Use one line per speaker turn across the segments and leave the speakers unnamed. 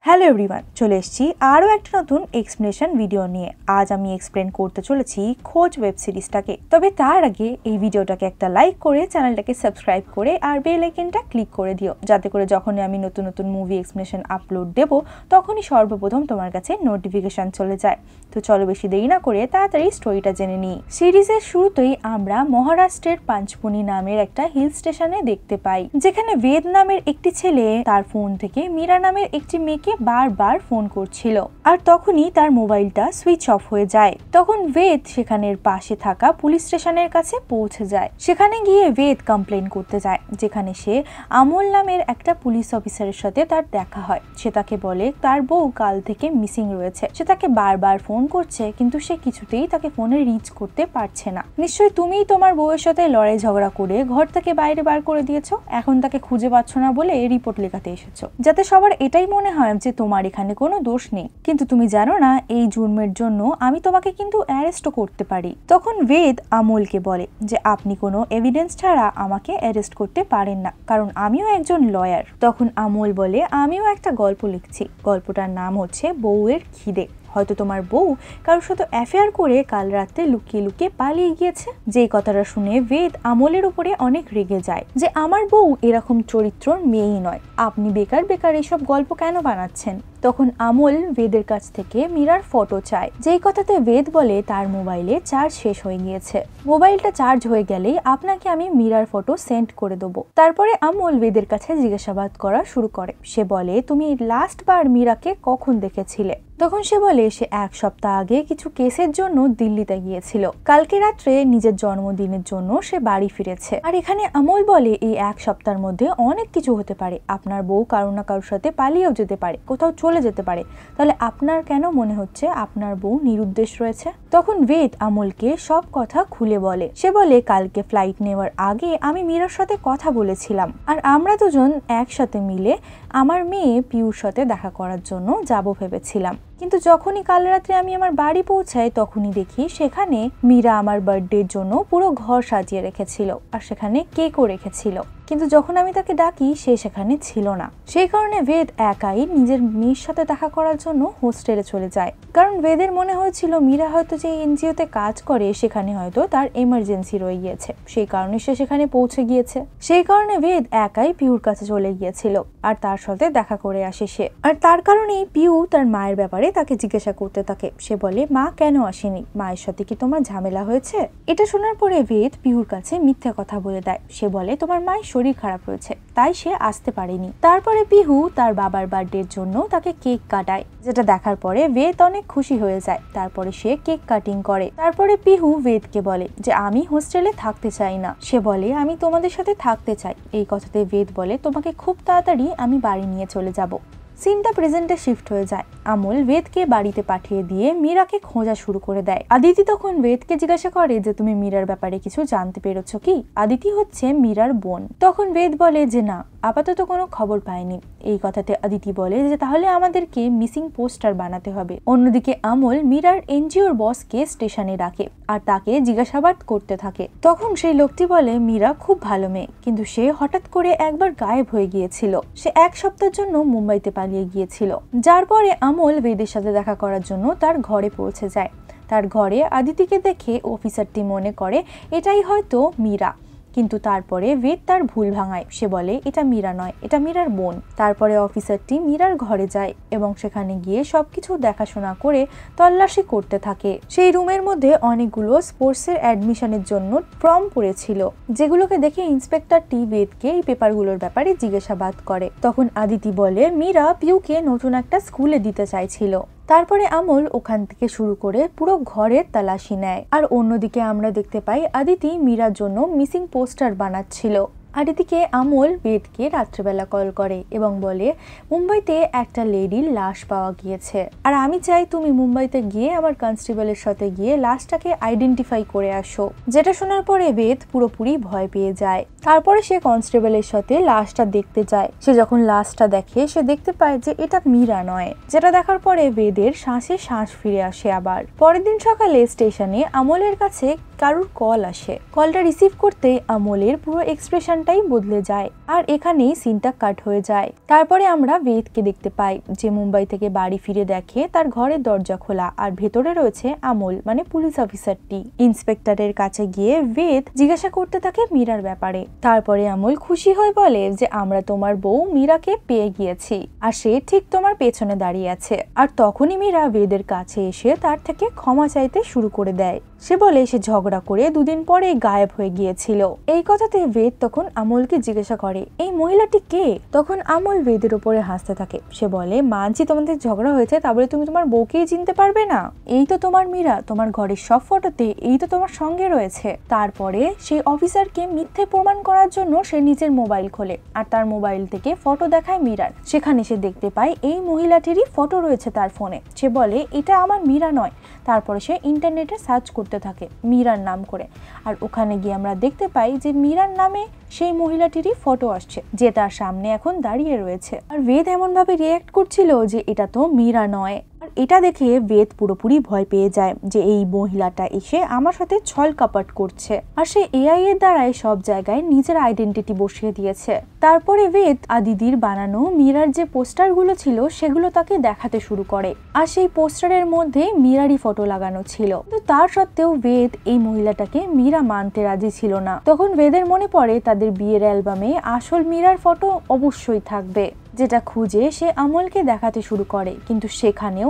Hello everyone, চলে এসেছি আরও একটা নতুন এক্সপ্লেনেশন ভিডিও নিয়ে। আজ আমি এক্সপ্লেন করতে চলেছি খোঁজ ওয়েব সিরিজটাকে। তবে তার আগে এই ভিডিওটাকে একটা লাইক করে চ্যানেলটাকে সাবস্ক্রাইব করে আর বেল আইকনটা ক্লিক করে দিও, যাতে করে যখনই আমি নতুন নতুন মুভি এক্সপ্লেনেশন আপলোড দেব তখনই সর্বপ্রথম তোমার কাছে নোটিফিকেশন চলে যায়। তো চলো বেশি দেরি না করে তাড়াতাড়ি স্টোরিটা জেনে নিই। সিরিজের শুরুতেই আমরা মহারাষ্ট্রের পাঞ্চপুনি নামের একটা হিল স্টেশনে দেখতে পাই, যেখানে বেদ নামের একটি ছেলে তার ফোন থেকে মীরা নামের একটি মেয়েকে বারবার ফোন করছিল, আর তখনই তার মোবাইলটা সুইচ অফ হয়ে যায়। তখন বেদ সেখানের পাশে থাকা পুলিশ স্টেশনের কাছে পৌঁছে যায়। সেখানে গিয়ে বেদ কমপ্লেন করতে যায়, যেখানে সে আমল নামের একটা পুলিশ অফিসারের সাথে তার দেখা হয়। সে তাকে বলে তার বউ কাল থেকে মিসিং রয়েছে। সে তাকে বারবার ফোন করছে, কিন্তু সে কিছুতেই তাকে ফোনে রিচ করতে পারছে না। নিশ্চয়ই তুমিই তোমার বউয়ের সাথে লড়াই ঝগড়া করে ঘর থেকে বাইরে বার করে দিয়েছো, এখন তাকে খুঁজে পাচ্ছ না বলে রিপোর্ট লেখাতে এসেছো, যাতে সবার এটাই মনে হয় যে তোমার এখানে কোনো দোষ নেই। কিন্তু তুমি জানো না, এই জুর্মের জন্য আমি তোমাকে কিন্তু অ্যারেস্টও করতে পারি। তখন বেদ আমলকে বলে যে আপনি কোনো এভিডেন্স ছাড়া আমাকে অ্যারেস্ট করতে পারেন না, কারণ আমিও একজন লয়ার। তখন আমল বলে আমিও একটা গল্প লিখছি, গল্পটার নাম হচ্ছে বউয়ের খিদে। হয়তো তোমার বউ কারোর সাথে অ্যাফেয়ার করে কাল রাতে লুকিয়ে লুকিয়ে পালিয়ে গিয়েছে। যেই কথাটা শুনে বেদ আমলের উপরে অনেক রেগে যায় যে আমার বউ এরকম চরিত্রর মেয়েই নয়, আপনি বেকার বেকার এইসব গল্প কেন বানাচ্ছেন। তখন আমল বেদের কাছ থেকে মীরার ফটো চায়, যেই কথাতে বেদ বলে তার মোবাইলে চার্জ শেষ হয়ে গিয়েছে, মোবাইলটা চার্জ হয়ে গেলেই আপনাকে আমি মীরার ফটো সেন্ড করে দেবো। তারপরে আমল বেদের কাছে জিজ্ঞাসাবাদ করা শুরু করে। সে বলে তুমি লাস্ট বার মীরাকে কখন দেখেছিলে? তখন সে বলে সে এক সপ্তাহ আগে কিছু কেসের জন্য দিল্লিতে গিয়েছিল, কালকে রাত্রে নিজের জন্মদিনের জন্য সে বাড়ি ফিরেছে। আর এখানে আমল বলে এই এক সপ্তাহের মধ্যে অনেক কিছু হতে পারে, আপনার বউ কারো না কারোর সাথে পালিয়েও যেতে পারে, কোথাও চলে যেতে পারে। তাহলে আপনার কেন মনে হচ্ছে আপনার বউ নিরুদ্দেশ রয়েছে? তখন বেদ আমলকে সব কথা খুলে বলে। সে বলে কালকে ফ্লাইট নেওয়ার আগে আমি মীরার সাথে কথা বলেছিলাম, আর আমরা দুজন একসাথে মিলে আমার মেয়ে পিউর সাথে দেখা করার জন্য যাব ভেবেছিলাম। কিন্তু যখনই কাল রাত্রে আমি আমার বাড়ি পৌঁছাই তখনই দেখি সেখানে মীরা আমার বার্থডের জন্য পুরো ঘর সাজিয়ে রেখেছিল, আর সেখানে কেকও রেখেছিল। কিন্তু যখন আমি তাকে ডাকি সে সেখানে ছিল না। সেই কারণে বেদ একাই নিজের মেয়ের সাথে দেখা করার জন্য হোস্টেলে চলে যায়, কারণ বেদের মনে হয়েছিল মীরা হয়তো যে এনজিওতে কাজ করে সেখানে হয়তো তার এমার্জেন্সি রয়ে গিয়েছে, সেই কারণে সে সেখানে পৌঁছে গিয়েছে। সেই কারণে বেদ একাই পিউর কাছে চলে গিয়েছিল আর তার সাথে দেখা করে আসে সে। আর তার কারণেই পিউ তার মায়ের ব্যাপারে তাকে জিজ্ঞাসা করতে থাকে। সে বলে মা কেন আসেনি, মায়ের সাথে কি তোমার ঝামেলা হয়েছে? এটা শোনার পরে বেদ পিউর কাছে মিথ্যা কথা বলে দেয়। সে বলে তোমার মায়ের শরীর খারাপ রয়েছে, তাই সে আসতে পারেনি। তারপরে পিহু তার বাবার বার্থডের জন্য তাকে কেক কাটায়, যেটা দেখার পরে বেদ অনেক খুশি হয়ে যায়। তারপরে সে কেক কাটিং করে। তারপরে পিহু বেদকে বলে যে আমি হোস্টেলে থাকতে চাই না। সে বলে আমি তোমাদের সাথে থাকতে চাই। এই কথাতে বেদ বলে তোমাকে খুব তাড়াতাড়ি আমি বাড়ি নিয়ে চলে যাব। সিনটা প্রেজেন্টে শিফট হয়ে যায়। আমল বেদকে বাড়িতে পাঠিয়ে দিয়ে মীরাকে খোঁজা শুরু করে দেয়। আদিতি তখন বেদকে জিজ্ঞাসা করে যে তুমি মীরার ব্যাপারে কিছু জানতে পেরেছো কি? আদিতি হচ্ছে মীরার বোন। তখন বেদ বলে যে না, আপাতত কোনো খবর পায়নি। এই কথাতে আদিতি বলে যে তাহলে আমাদেরকে মিসিং পোস্টার বানাতে হবে। অন্যদিকে আমল মীরার এনজিওর বসকে স্টেশনে ডাকে আর তাকে জিজ্ঞাসাবাদ করতে থাকে। তখন সেই লোকটি বলে মীরা খুব ভালো মেয়ে, কিন্তু সে হঠাৎ করে একবার গায়েব হয়ে গিয়েছিল। সে এক সপ্তাহের জন্য মুম্বাইতে পালিয়ে গিয়েছিল, যার পরে আমল বেদের সাথে দেখা করার জন্য তার ঘরে পৌঁছে যায়। তার ঘরে আদিতিকে দেখে অফিসারটি মনে করে এটাই হয়তো মীরা, কিন্তু তারপরে বেদ তার ভুল ভাঙায়। সে বলে এটা মীরা নয়, এটা মীরার বোন। তারপরে অফিসারটি মীরার ঘরে যায় এবং সেখানে গিয়ে সবকিছু দেখাশোনা করে তল্লাশি করতে থাকে। সেই রুমের মধ্যে অনেকগুলো স্পোর্টসের অ্যাডমিশনের জন্য ফর্ম পড়েছিল, যেগুলোকে দেখে ইন্সপেক্টরটি বেদকে এই পেপারগুলোর ব্যাপারে জিজ্ঞাসাবাদ করে। তখন আদিতি বলে মীরা পিউকে নতুন একটা স্কুলে দিতে চাইছিল। তারপরে আমল ওখান থেকে শুরু করে পুরো ঘরের তালাশি নেয়। আর অন্যদিকে আমরা দেখতে পাই আদিতি মীরার জন্য মিসিং পোস্টার বানাচ্ছিল। আর এদিকে আমল বেদকে রাত্রেবেলা কল করে এবং বলে মুম্বাইতে একটা লেডির লাশ পাওয়া গিয়েছে, আর আমি চাই তুমি মুম্বাইতে গিয়ে আমার কনস্টেবলের সাথে গিয়ে লাশটাকে আইডেন্টিফাই করে আসো। যেটা শোনার পরে বেদ পুরোপুরি ভয় পেয়ে যায়। তারপরে সে কনস্টেবলের সাথে লাশটা দেখতে যায়। সে যখন লাশটা দেখে সে দেখতে পায় যে এটা মীরা নয়, যেটা দেখার পরে বেদের শ্বাসে শ্বাস ফিরে আসে। আবার পরের দিন সকালে স্টেশনে আমলের কাছে কারুর কল আসে। কলটা রিসিভ করতে আমলের পুরো এক্সপ্রেশনটাই বদলে যায়। আর এখানেই সিনটা কাট হয়ে যায়। তারপরে আমরা বেদকে দেখতে পাই যে মুম্বাই থেকে বাড়ি ফিরে দেখে তার ঘরের দরজা খোলা আর ভেতরে রয়েছে আমল মানে পুলিশ অফিসারটি। ইন্সপেক্টরের কাছে গিয়ে বেদ জিজ্ঞাসা করতে থাকে মীরার ব্যাপারে। তারপরে আমল খুশি হয়ে বলে যে আমরা তোমার বউ মীরাকে পেয়ে গিয়েছি আর সে ঠিক তোমার পেছনে দাঁড়িয়ে আছে। আর তখনই মীরা বেদের কাছে এসে তার থেকে ক্ষমা চাইতে শুরু করে দেয়। সে বলে সে ঝগড়া করে দুদিন পরে গায়েব হয়ে গিয়েছিল। এই কথাতে বেদ তখন আমলকে জিজ্ঞাসা করে এই মহিলাটি কে। তখন আমল বেদের উপরে হাসতে থাকে। সে বলে মানছি তোমাদের ঝগড়া হয়েছে, তাহলে তুমি তোমার বউকেই চিনতে পারবে না? এই তো তোমার মীরা, তোমার ঘরের সব ফটোতে এই তো তোমার সঙ্গে রয়েছে। তারপরে সেই অফিসারকে মিথ্যে প্রমাণ করার জন্য সে নিজের মোবাইল খোলে আর তার মোবাইল থেকে ফটো দেখায় মীরার। সেখানে সে দেখতে পায় এই মহিলাটিরই ফটো রয়েছে তার ফোনে। সে বলে এটা আমার মীরা নয়। তারপরে সে ইন্টারনেটে সার্চ করতে থাকে মীরার নাম করে। আর ওখানে গিয়ে আমরা দেখতে পাই যে মীরার নামে সেই মহিলাটিরই ফটো আসছে যে তার সামনে এখন দাঁড়িয়ে রয়েছে। আর বেদ এমন ভাবে রিঅ্যাক্ট করছিল যে এটা তো মীরা নয়। আর এটা দেখে বেদ পুরোপুরি ভয় পেয়ে যায় যে এই মহিলাটা এসে আমার সাথে ছল কাপাট করছে। আর সে এআই এর দ্বারাই সব জায়গায় নিজের আইডেন্টিটি বসিয়ে দিয়েছে। তারপরে বেদ আদিদির বানানো মীরার যে পোস্টারগুলো ছিল সেগুলো তাকে দেখাতে শুরু করে। আর সেই পোস্টারের মধ্যে মীরারই ফটো লাগানো ছিল। কিন্তু তার সত্ত্বেও বেদ এই মহিলাটাকে মীরা মানতে রাজি ছিল না। তখন বেদের মনে পড়ে তাদের বিয়ের অ্যালবামে আসল মীরার ফটো অবশ্যই থাকবে, যেটা খুঁজে সে আমলকে দেখাতে শুরু করে। কিন্তু সেখানেও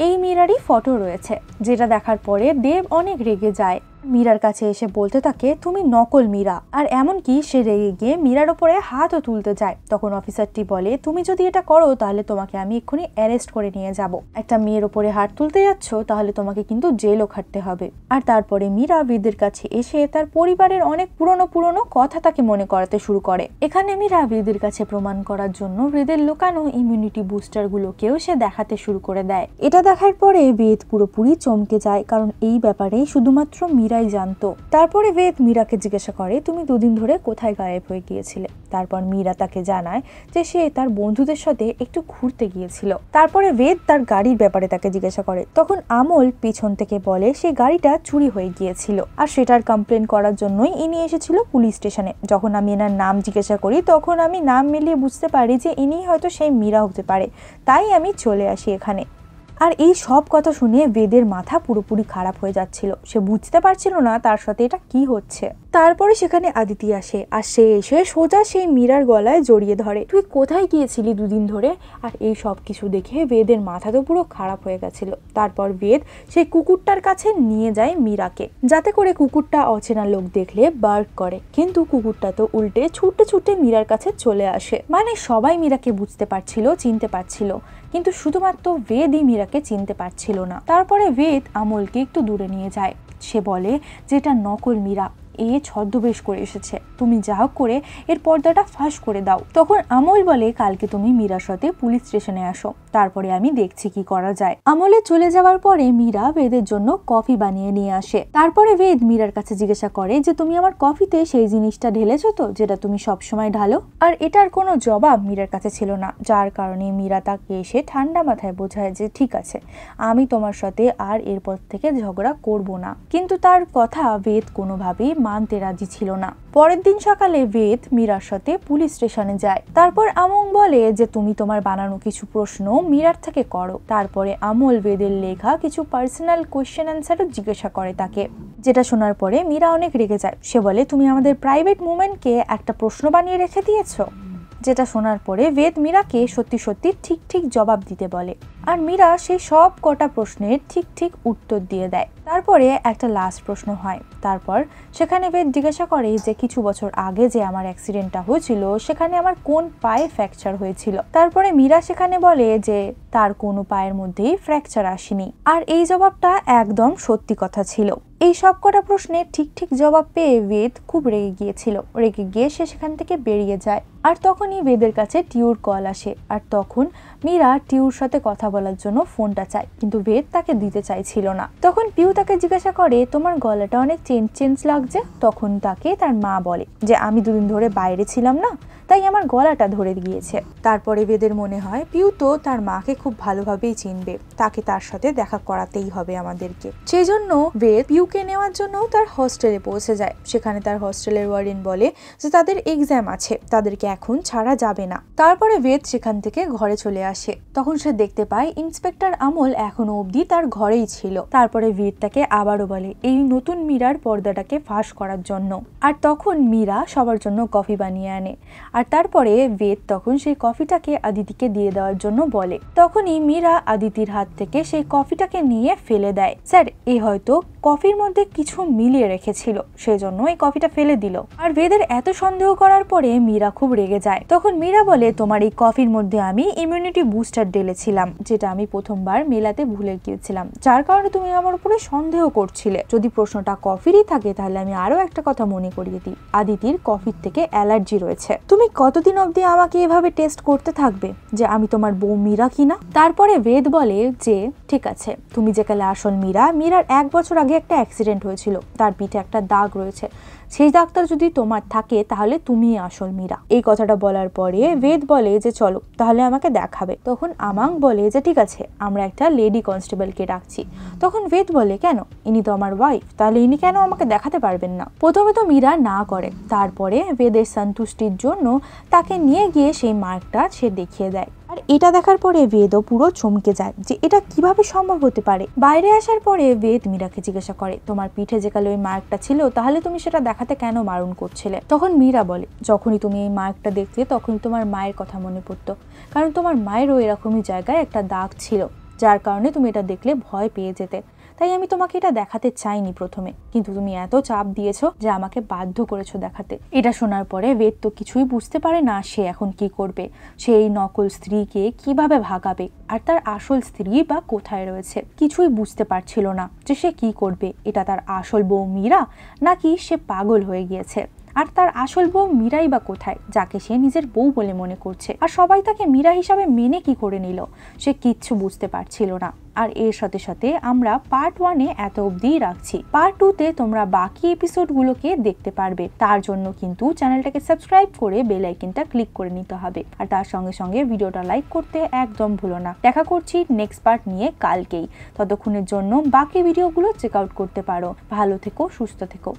এই মীরারই ফটো রয়েছে, যেটা দেখার পরে দেব অনেক রেগে যায়। মীরার কাছে এসে বলতে থাকে তুমি নকল মীরা। আর এমনকি সে রেগে গিয়ে মীরার ওপরে হাতও তুলতে যায়। তখন অফিসারটি বলে তুমি যদি এটা করো তাহলে তোমাকে আমি এক্ষুনি অ্যারেস্ট করে নিয়ে যাব। একটা মেয়ের ওপরে হাত তুলতে যাচ্ছ তাহলে তোমাকে কিন্তু জেলও খাটতে হবে। আর তারপরে মীরা বেদের কাছে এসে তার পরিবারের অনেক পুরনো কথা তাকে মনে করাতে শুরু করে। এখানে মীরা বেদের কাছে প্রমাণ করার জন্য বেদের লুকানো ইমিউনিটি বুস্টার গুলোকেও সে দেখাতে শুরু করে দেয়। এটা দেখার পরে বেদ পুরোপুরি চমকে যায়, কারণ এই ব্যাপারে শুধুমাত্র মীরাই জানতো। তারপরে বেদ মীরাকে জিজ্ঞাসা করে তুমি দুদিন ধরে কোথায় গায়েব হয়ে গিয়েছিলে। তারপর মীরা তাকে জানায় যে সে তার বন্ধুদের সাথে একটু ঘুরতে গিয়েছিল। তারপরে বেদ তার গাড়ির ব্যাপারে তাকে জিজ্ঞাসা করে। তখন আমল পিছন থেকে বলে সে গাড়িটা চুরি হয়ে গিয়েছিল আর সেটার কমপ্লেন করার জন্যই ইনি এসেছিল পুলিশ স্টেশনে। যখন আমি এনার নাম জিজ্ঞাসা করি তখন আমি নাম মিলিয়ে বুঝতে পারি যে ইনি হয়তো সেই মীরা হতে পারে, তাই আমি চলে আসি এখানে। আর এই সব কথা শুনে বেদের মাথা পুরোপুরি খারাপ হয়ে যাচ্ছিল। সে বুঝতে পারছিল না তার সাথে এটা কি হচ্ছে। তারপরে সেখানে আদিতি আসে আর সে এসে সোজা সেই মীরার গলায় জড়িয়ে ধরে। তুই কোথায় গিয়েছিলি দুদিন ধরে? আর এই সব কিছু দেখে বেদের মাথা তো পুরো খারাপ হয়ে গেছিল। তারপর বেদ সেই কুকুরটার কাছে নিয়ে যায় মীরাকে, যাতে করে কুকুরটা অচেনা লোক দেখলে বার্ক করে। কিন্তু কুকুরটা তো উল্টে ছুটে ছুটে মীরার কাছে চলে আসে। মানে সবাই মীরাকে বুঝতে পারছিল, চিনতে পারছিল, কিন্তু শুধুমাত্র বেদই মীরাকে চিনতে পারছিল না। তারপরে বেদ আমলকে একটু দূরে নিয়ে যায়। সে বলে যে এটা নকল মীরা, এ ছদ্মবেশ করে এসেছে, তুমি যা হোক করে এর পর্দাটা ফাঁস করে দাও। তখন আমল বলে কালকে তুমি মীরার সাথে পুলিশ স্টেশনে আসো, তারপরে আমি দেখছি কি করা যায়। আমলে চলে যাওয়ার পরে মীরা বেদের জন্য কফি বানিয়ে নিয়ে আসে। তারপরে বেদ মীরার কাছে জিজ্ঞাসা করে যে তুমি আমার কফিতে সেই জিনিসটা ঢেলেছো তো যেটা তুমি সবসময় ঢালো। আর এটার কোনো জবাব মীরার কাছে ছিল না, যার কারণে মীরা তাকে এসে ঠান্ডা মাথায় বোঝায় যে ঠিক আছে, আমি তোমার সাথে আর এরপর থেকে ঝগড়া করব না। কিন্তু তার কথা বেদ কোনোভাবেই মানতে রাজি ছিল না। পরের দিন সকালে বেদ মীরার সাথে পুলিশ স্টেশনে যায়। তারপর আমং বলে যে তুমি তোমার বানানো কিছু প্রশ্ন মীরার থেকে করো। তারপরে আমল বেদের লেখা কিছু পার্সোনাল কোয়েশ্চেন অ্যান্সারও জিজ্ঞাসা করে তাকে, যেটা শোনার পরে মীরা অনেক রেগে যায়। সে বলে তুমি আমাদের প্রাইভেট মোমেন্টকে একটা প্রশ্ন বানিয়ে রেখে দিয়েছো। যেটা শোনার পরে বেদ মীরাকে সত্যি সত্যি ঠিক ঠিক জবাব দিতে বলে। আর মীরা সেই সব কটা প্রশ্নের ঠিক ঠিক উত্তর দিয়ে দেয়। তারপরে একটা লাস্ট প্রশ্ন হয়। তারপর সেখানে বেদ জিজ্ঞাসা করে যে কিছু বছর আগে যে আমার অ্যাক্সিডেন্টটা হয়েছিল সেখানে আমার কোন পায়ে ফ্র্যাকচার হয়েছিল। তারপরে মীরা সেখানে বলে যে তার কোনো পায়ের মধ্যেই ফ্র্যাকচার আসেনি। আর এই জবাবটা একদম সত্যি কথা ছিল। এই সব কটা প্রশ্নের ঠিক ঠিক জবাব পেয়ে বেদ খুব রেগে গিয়েছিল। রেগে গিয়ে সে সেখান থেকে বেরিয়ে যায়। আর তখনই বেদের কাছে টিউর কল আসে। আর তখন মীরা টিউর সাথে কথা বলার জন্য ফোনটা চায়, কিন্তু বেদ তাকে দিতে চাইছিল না। তখন পিউ তাকে জিজ্ঞাসা করে তোমার গলাটা অনেক চেঞ্জ লাগছে। তখন তাকে তার মা বলে যে আমি দুদিন ধরে বাইরে ছিলাম না, তাই আমার গলাটা ধরে গিয়েছে। তারপরে বেদের মনে হয় পিউ তো তার মাকে খুব ভালোভাবেই চিনবে, তাকে তার সাথে দেখা করাতেই হবে আমাদেরকে। সেই জন্য বেদ পিউকে নেওয়ার জন্য তার হস্টেলে পৌঁছে যায়। সেখানে তার হস্টেলের ওয়ার্ডেন বলে যে তাদের এক্সাম আছে, তাদেরকে এখন ছাড়া যাবে না। তারপরে বেদ সেখান থেকে ঘরে চলে আসে। তখন সে দেখতে পায় ইন্সপেক্টর আমল এখনো অবধি তার ঘরেই ছিল। তারপরে বেদ তাকে আবারও বলে এই নতুন মীরার পর্দাটাকে ফাঁস করার জন্য। আর তখন মীরা সবার জন্য কফি বানিয়ে আনে। আর তারপরে বেদ তখন সেই কফিটাকে আদিতিকে দিয়ে দেওয়ার জন্য বলে। তখনই মীরা আদিতির হাত থেকে সেই কফিটাকে নিয়ে ফেলে দেয়। স্যার, এ হয়তো কফির মধ্যে কিছু মিলিয়ে রেখেছিল, সেজন্য এই কফিটা ফেলে দিল। আর বেদের এত সন্দেহ করার পরে মীরা খুব রেগে যায়। তখন মীরা বলে তোমার এই কফির মধ্যে আমি ইমিউনিটি বুস্টার ঢেলেছিলাম, যেটা আমি প্রথমবার মেলাতে ভুলে গিয়েছিলাম, যার কারণে তুমি আমার উপরে সন্দেহ করছিলে। যদি প্রশ্নটা কফিরই থাকে তাহলে আমি আরো একটা কথা মনে করিয়ে দিই, আদিতির কফির থেকে অ্যালার্জি রয়েছে। তুমি কতদিন অবধি আমাকে এভাবে টেস্ট করতে থাকবে যে আমি তোমার বউ মীরা কিনা? তারপরে বেদ বলে যে ঠিক আছে, তুমি যেকালে আসল মীরা, মীরার 1 বছর আগে একটা অ্যাক্সিডেন্ট হয়েছিল, তার পিঠে একটা দাগ রয়েছে, সেই দাগটা যদি তোমার থাকে তাহলে তুমি আসল মীরা। এই কথাটা বলার পরে বেদ বলে যে চলো তাহলে আমাকে দেখাবে। তখন আমাং বলে যে ঠিক আছে, আমরা একটা লেডি কনস্টেবলকে ডাকছি। তখন বেদ বলে কেন, ইনি তো আমার ওয়াইফ, তাহলে ইনি কেন আমাকে দেখাতে পারবেন না? প্রথমে তো মীরা না করে, তারপরে বেদের সন্তুষ্টির জন্য তাকে নিয়ে গিয়ে সেই মার্কটা সে দেখিয়ে দেয়। আর এটা দেখার পরে বেদও পুরো চমকে যায় যে এটা কিভাবে সম্ভব হতে পারে। বাইরে আসার পরে বেদ মীরাকে জিজ্ঞাসা করে তোমার পিঠে যে কালো ওই মার্কটা ছিল, তাহলে তুমি সেটা দেখাতে কেন বারণ করছিলে? তখন মীরা বলে যখনই তুমি এই মার্কটা দেখতে তখনই তোমার মায়ের কথা মনে পড়তো, কারণ তোমার মায়েরও এরকমই জায়গায় একটা দাগ ছিল, যার কারণে তুমি এটা দেখলে ভয় পেয়ে যেতে। তাই আমি তোমাকে এটা দেখাতে চাইনি প্রথমে, কিন্তু তুমি এত চাপ দিয়েছো যে আমাকে বাধ্য করেছো দেখাতে। এটা শোনার পরে বেদ তো কিছুই বুঝতে পারে না সে এখন কি করবে। সে এই নকল স্ত্রীকে কিভাবে ভাগাবে, আর তার আসল স্ত্রী বা কোথায় রয়েছে কিছুই বুঝতে পারছিল না যে সে কি করবে। এটা তার আসল বউ মীরা নাকি সে পাগল হয়ে গিয়েছে? আর তার আসল বউ মীরাই বা কোথায়, যাকে সে নিজের বউ বলে মনে করছে? আর সবাই তাকে মীরা হিসাবে মেনে কি করে নিল? সে কিচ্ছু বুঝতে পারছিল না। আর এর সাথে সাথে আমরা পার্ট 1-এ এত অবধি রাখছি। পার্ট 2-তে তোমরা বাকি এপিসোডগুলোকে দেখতে পারবে। তার জন্য কিন্তু চ্যানেলটাকে সাবস্ক্রাইব করে বেল আইকনটা ক্লিক করে নিতে হবে। আর তার সঙ্গে সঙ্গে ভিডিওটা লাইক করতে একদম ভুলো না। দেখা করছি নেক্সট পার্ট নিয়ে কালকেই। ততক্ষণের জন্য বাকি ভিডিওগুলো চেক আউট করতে পারো। ভালো থেকো, সুস্থ থেকো।